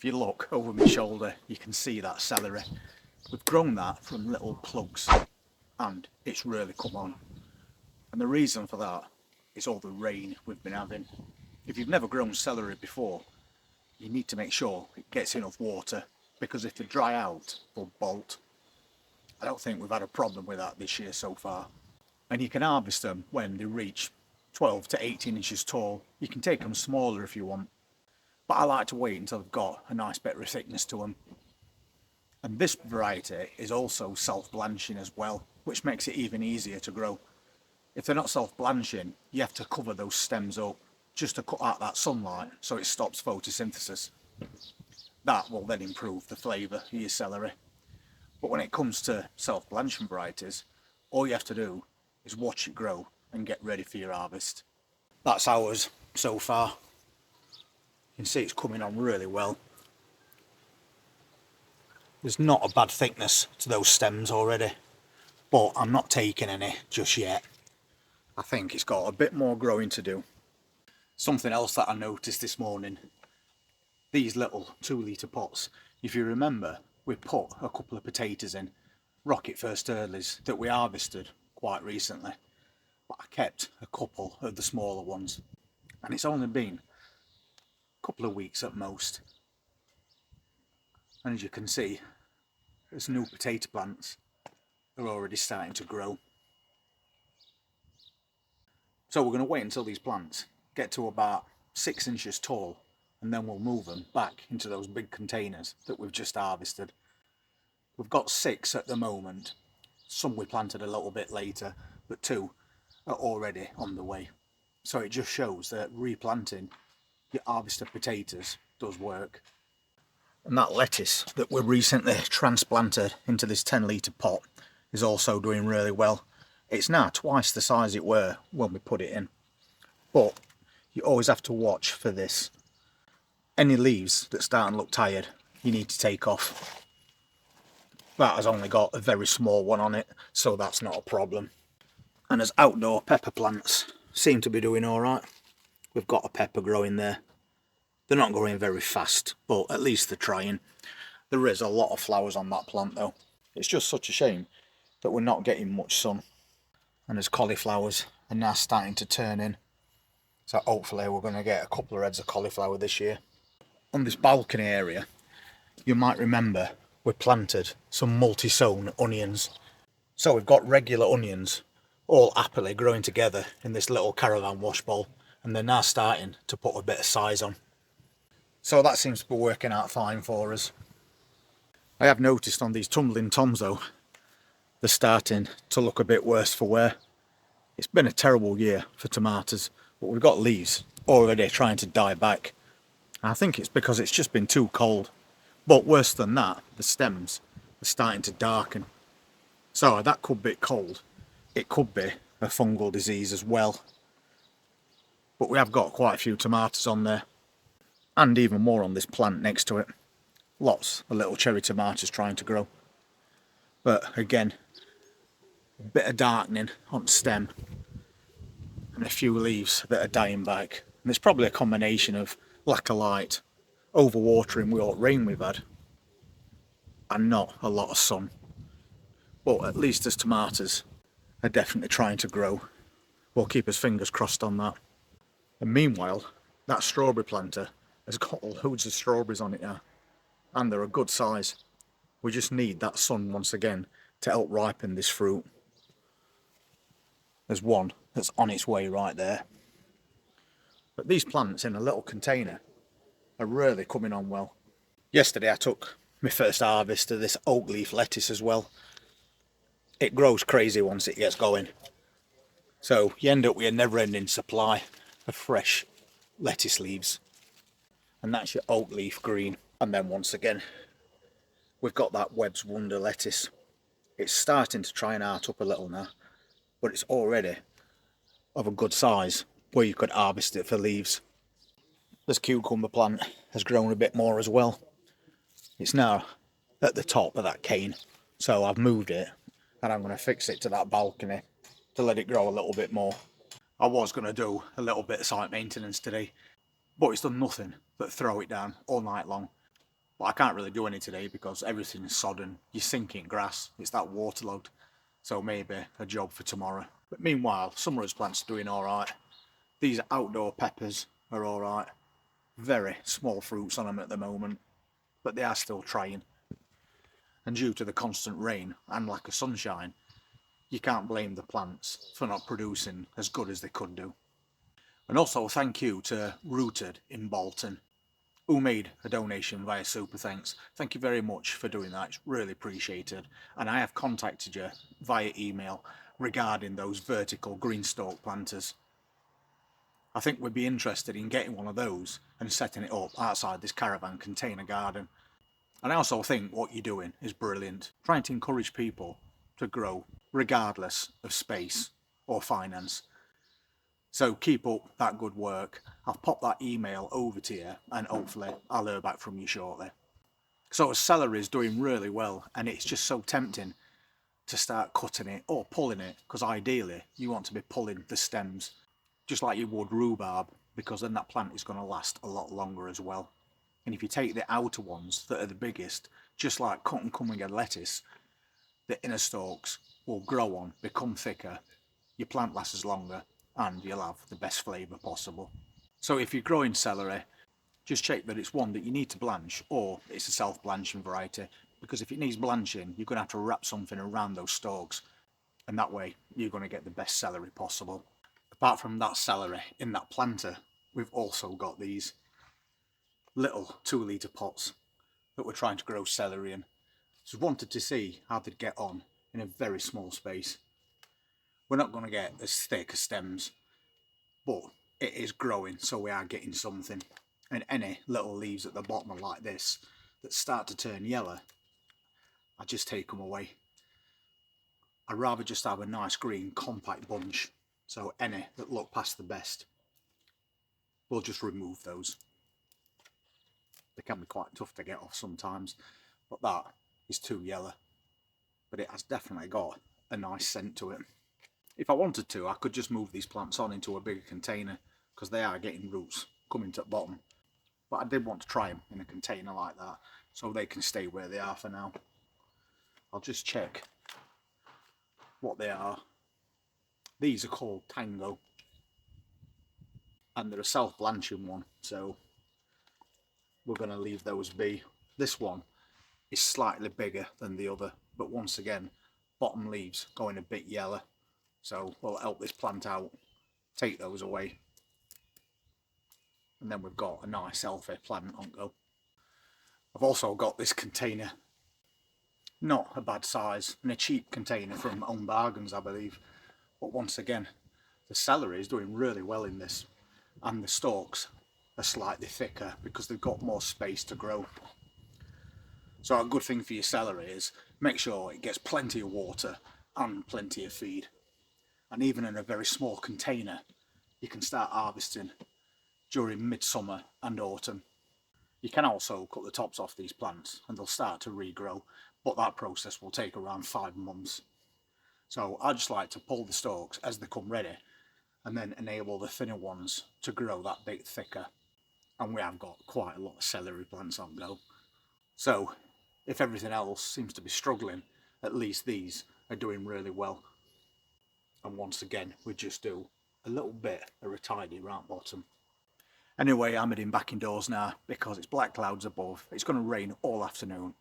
If you look over my shoulder, you can see that celery. We've grown that from little plugs and it's really come on. And the reason for that is all the rain we've been having. If you've never grown celery before, you need to make sure it gets enough water, because if they dry out, they'll bolt. I don't think we've had a problem with that this year so far. And you can harvest them when they reach 12 to 18 inches tall. You can take them smaller if you want, but I like to wait until they've got a nice bit of thickness to them. And this variety is also self-blanching as well, which makes it even easier to grow. If they're not self-blanching, you have to cover those stems up just to cut out that sunlight so it stops photosynthesis. That will then improve the flavour of your celery. But when it comes to self-blanching varieties, all you have to do is watch it grow and get ready for your harvest. That's ours so far. You can see it's coming on really well. There's not a bad thickness to those stems already, but I'm not taking any just yet. I think it's got a bit more growing to do. Something else that I noticed this morning, these little 2-litre pots. If you remember, we put a couple of potatoes in, rocket first earlies, that we harvested quite recently. But I kept a couple of the smaller ones. And it's only been a couple of weeks at most. And as you can see, there's new potato plants are already starting to grow. So we're going to wait until these plants get to about 6 inches tall, and then we'll move them back into those big containers that we've just harvested. We've got 6 at the moment. Some we planted a little bit later, but 2 are already on the way. So it just shows that replanting your harvested potatoes does work. And that lettuce that we recently transplanted into this 10-litre pot is also doing really well. It's now twice the size it were when we put it in. But you always have to watch for this. Any leaves that start and look tired, you need to take off. That has only got a very small one on it, so that's not a problem. And as outdoor pepper plants seem to be doing alright. We've got a pepper growing there. They're not growing very fast, but at least they're trying. There is a lot of flowers on that plant though. It's just such a shame that we're not getting much sun. And as cauliflowers are now starting to turn in. So hopefully we're going to get a couple of heads of cauliflower this year. On this balcony area, you might remember we planted some multi-sown onions. So we've got regular onions all happily growing together in this little caravan wash bowl, and they're now starting to put a bit of size on. So that seems to be working out fine for us. I have noticed on these tumbling toms though, they're starting to look a bit worse for wear. It's been a terrible year for tomatoes, but we've got leaves already trying to die back. I think it's because it's just been too cold. But worse than that, the stems are starting to darken. So that could be cold. It could be a fungal disease as well. But we have got quite a few tomatoes on there. And even more on this plant next to it. Lots of little cherry tomatoes trying to grow. But again, a bit of darkening on the stem. And a few leaves that are dying back. And it's probably a combination of lack of light, overwatering with all rain we've had, and not a lot of sun. But at least as tomatoes are definitely trying to grow. We'll keep our fingers crossed on that. And meanwhile, that strawberry planter has got loads of strawberries on it now. And they're a good size. We just need that sun once again to help ripen this fruit. There's one that's on its way right there. But these plants in a little container are really coming on well. Yesterday I took my first harvest of this oak leaf lettuce as well. It grows crazy once it gets going. So you end up with a never-ending supply of fresh lettuce leaves. And that's your oak leaf green. And then once again, we've got that Webb's Wonder lettuce. It's starting to try and art up a little now, but it's already of a good size where you could harvest it for leaves. This cucumber plant has grown a bit more as well. It's now at the top of that cane, so I've moved it and I'm going to fix it to that balcony to let it grow a little bit more. I was going to do a little bit of site maintenance today, but it's done nothing but throw it down all night long. But I can't really do any today because everything's sodden. You're sinking grass. It's that waterlogged. So maybe a job for tomorrow. But meanwhile, some rose plants are doing alright. These outdoor peppers are alright. Very small fruits on them at the moment, but they are still trying. And due to the constant rain and lack of sunshine, you can't blame the plants for not producing as good as they could do. And also thank you to Rooted in Bolton, who made a donation via Super Thanks. Thank you very much for doing that, it's really appreciated. And I have contacted you via email regarding those vertical green stalk planters. I think we'd be interested in getting one of those and setting it up outside this caravan container garden. And I also think what you're doing is brilliant, trying to encourage people to grow regardless of space or finance. So keep up that good work. I'll pop that email over to you and hopefully I'll hear back from you shortly. So celery is doing really well, and it's just so tempting to start cutting it or pulling it, because ideally you want to be pulling the stems just like you would rhubarb, because then that plant is going to last a lot longer as well. And if you take the outer ones that are the biggest, just like cut and coming lettuce, the inner stalks will grow on, become thicker, your plant lasts longer, and you'll have the best flavour possible. So if you're growing celery, just check that it's one that you need to blanch, or it's a self-blanching variety, because if it needs blanching, you're going to have to wrap something around those stalks, and that way you're going to get the best celery possible. Apart from that celery in that planter, we've also got these little 2-litre pots that we're trying to grow celery in. So we wanted to see how they'd get on in a very small space. We're not going to get as thick as stems, but it is growing, so we are getting something. And any little leaves at the bottom are like this that start to turn yellow, I just take them away. I'd rather just have a nice green compact bunch, so any that look past the best, we'll just remove those. They can be quite tough to get off sometimes, but that is too yellow. But it has definitely got a nice scent to it. If I wanted to, I could just move these plants on into a bigger container, because they are getting roots coming to the bottom. But I did want to try them in a container like that, so they can stay where they are for now. I'll just check what they are. These are called Tango, and they're a self-blanching one, so we're going to leave those be. This one is slightly bigger than the other, but once again, bottom leaves going a bit yellow, so we'll help this plant out, take those away, and then we've got a nice healthy plant on go. I've also got this container, not a bad size, and a cheap container from Home Bargains I believe, but once again the celery is doing really well in this, and the stalks are slightly thicker because they've got more space to grow. So a good thing for your celery is make sure it gets plenty of water and plenty of feed. And even in a very small container, you can start harvesting during midsummer and autumn. You can also cut the tops off these plants and they'll start to regrow, but that process will take around 5 months. So I just like to pull the stalks as they come ready and then enable the thinner ones to grow that bit thicker. And we have got quite a lot of celery plants on go. So if everything else seems to be struggling, at least these are doing really well. And once again, we just do a little bit of a tidy around bottom. Anyway, I'm heading back indoors now because it's black clouds above. It's going to rain all afternoon.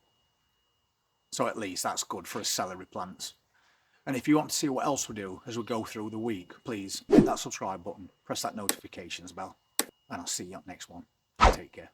So at least that's good for us celery plants. And if you want to see what else we do as we go through the week, please hit that subscribe button, press that notifications bell, and I'll see you on the next one. Take care.